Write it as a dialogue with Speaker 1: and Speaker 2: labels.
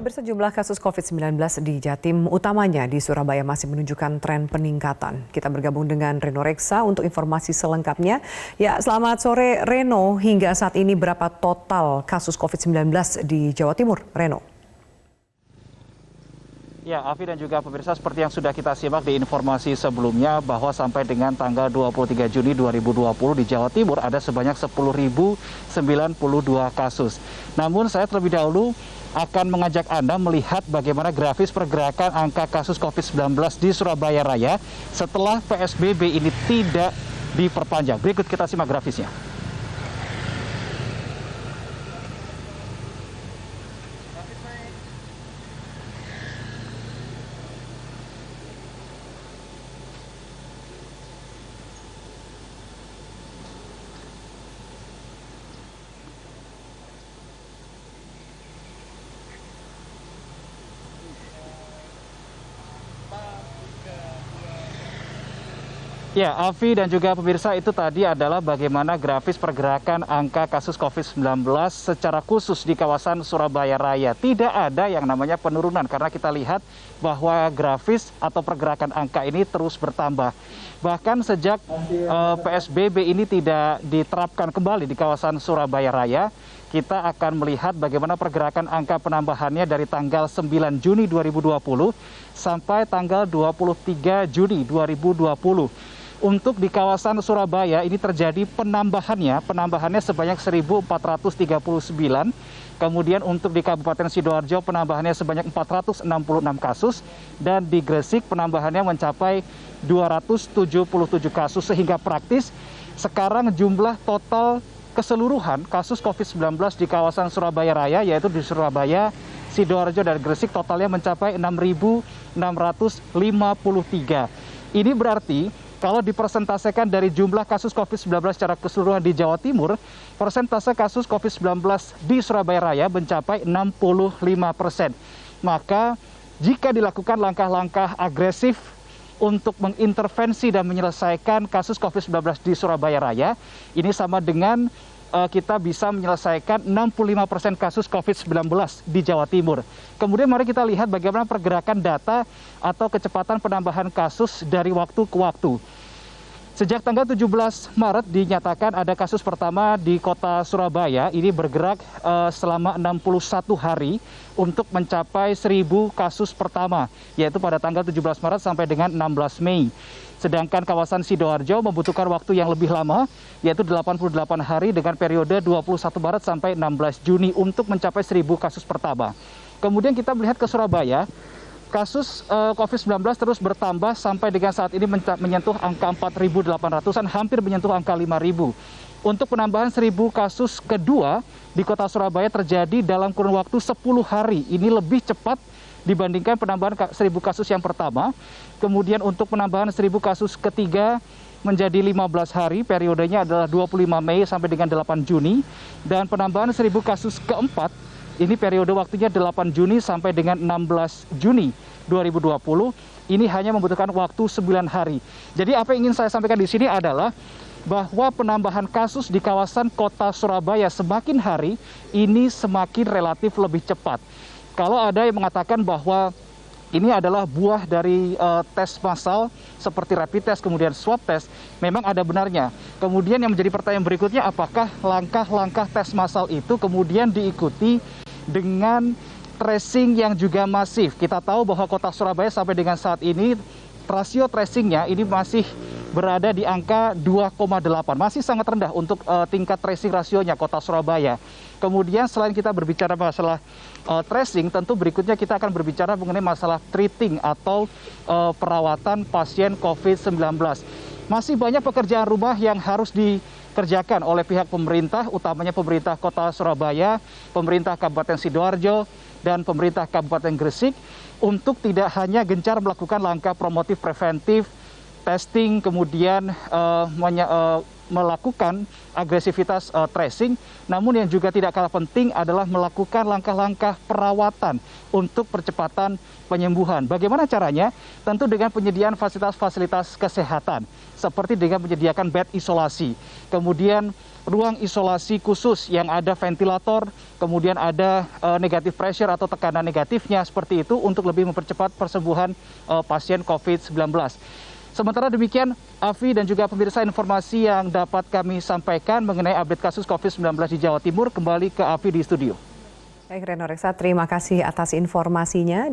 Speaker 1: Pemirsa, jumlah kasus COVID-19 di Jatim, utamanya di Surabaya, masih menunjukkan tren peningkatan. Kita bergabung dengan Reno Reksa untuk informasi selengkapnya. Ya, selamat sore Reno. Hingga saat ini berapa total kasus COVID-19 di Jawa Timur, Reno?
Speaker 2: Ya, Afi dan juga pemirsa, seperti yang sudah kita simak di informasi sebelumnya bahwa sampai dengan tanggal 23 Juni 2020 di Jawa Timur ada sebanyak 10.092 kasus. Namun saya terlebih dahulu akan mengajak Anda melihat bagaimana grafis pergerakan angka kasus COVID-19 di Surabaya Raya setelah PSBB ini tidak diperpanjang. Berikut kita simak grafisnya. Ya, Afi dan juga pemirsa, itu tadi adalah bagaimana grafis pergerakan angka kasus COVID-19 secara khusus di kawasan Surabaya Raya. Tidak ada yang namanya penurunan karena kita lihat bahwa grafis atau pergerakan angka ini terus bertambah. Bahkan sejak PSBB ini tidak diterapkan kembali di kawasan Surabaya Raya, kita akan melihat bagaimana pergerakan angka penambahannya dari tanggal 9 Juni 2020 sampai tanggal 23 Juni 2020. Untuk di kawasan Surabaya ini terjadi penambahannya sebanyak 1.439. Kemudian untuk di Kabupaten Sidoarjo penambahannya sebanyak 466 kasus. Dan di Gresik penambahannya mencapai 277 kasus. Sehingga praktis sekarang jumlah total keseluruhan kasus COVID-19 di kawasan Surabaya Raya, yaitu di Surabaya, Sidoarjo, dan Gresik totalnya mencapai 6.653. Ini berarti kalau dipersentasekan dari jumlah kasus COVID-19 secara keseluruhan di Jawa Timur, persentase kasus COVID-19 di Surabaya Raya mencapai 65%. Maka jika dilakukan langkah-langkah agresif untuk mengintervensi dan menyelesaikan kasus COVID-19 di Surabaya Raya, ini sama dengan kita bisa menyelesaikan 65% kasus COVID-19 di Jawa Timur. Kemudian mari kita lihat bagaimana pergerakan data atau kecepatan penambahan kasus dari waktu ke waktu. Sejak tanggal 17 Maret dinyatakan ada kasus pertama di kota Surabaya, ini bergerak selama 61 hari untuk mencapai 1.000 kasus pertama, yaitu pada tanggal 17 Maret sampai dengan 16 Mei. Sedangkan kawasan Sidoarjo membutuhkan waktu yang lebih lama, yaitu 88 hari dengan periode 21 Maret sampai 16 Juni untuk mencapai 1.000 kasus pertama. Kemudian kita melihat ke Surabaya, kasus COVID-19 terus bertambah sampai dengan saat ini menyentuh angka 4.800-an, hampir menyentuh angka 5.000. Untuk penambahan 1.000 kasus kedua di kota Surabaya terjadi dalam kurun waktu 10 hari. Ini lebih cepat dibandingkan penambahan 1.000 kasus yang pertama. Kemudian untuk penambahan 1.000 kasus ketiga menjadi 15 hari, periodenya adalah 25 Mei sampai dengan 8 Juni. Dan penambahan 1.000 kasus keempat, ini periode waktunya 8 Juni sampai dengan 16 Juni 2020. Ini hanya membutuhkan waktu 9 hari. Jadi apa yang ingin saya sampaikan di sini adalah bahwa penambahan kasus di kawasan kota Surabaya semakin hari ini semakin relatif lebih cepat. Kalau ada yang mengatakan bahwa ini adalah buah dari tes massal seperti rapid test, kemudian swab test, memang ada benarnya. Kemudian yang menjadi pertanyaan berikutnya, apakah langkah-langkah tes massal itu kemudian diikuti dengan tracing yang juga masif? Kita tahu bahwa kota Surabaya sampai dengan saat ini rasio tracingnya ini masih berada di angka 2,8, masih sangat rendah untuk tingkat tracing rasionya kota Surabaya. Kemudian selain kita berbicara masalah tracing, tentu berikutnya kita akan berbicara mengenai masalah treating atau perawatan pasien COVID-19. Masih banyak pekerjaan rumah yang harus dikerjakan oleh pihak pemerintah, utamanya pemerintah kota Surabaya, pemerintah Kabupaten Sidoarjo, dan pemerintah Kabupaten Gresik untuk tidak hanya gencar melakukan langkah promotif preventif, testing, kemudian melakukan agresivitas tracing, namun yang juga tidak kalah penting adalah melakukan langkah-langkah perawatan untuk percepatan penyembuhan. Bagaimana caranya? Tentu dengan penyediaan fasilitas-fasilitas kesehatan, seperti dengan menyediakan bed isolasi, kemudian ruang isolasi khusus yang ada ventilator, kemudian ada negative pressure atau tekanan negatifnya seperti itu untuk lebih mempercepat persembuhan pasien COVID-19. Sementara demikian, Afi dan juga pemirsa, informasi yang dapat kami sampaikan mengenai update kasus COVID-19 di Jawa Timur. Kembali ke Afi di studio.
Speaker 1: Baik, Reno Reksa, terima kasih atas informasinya.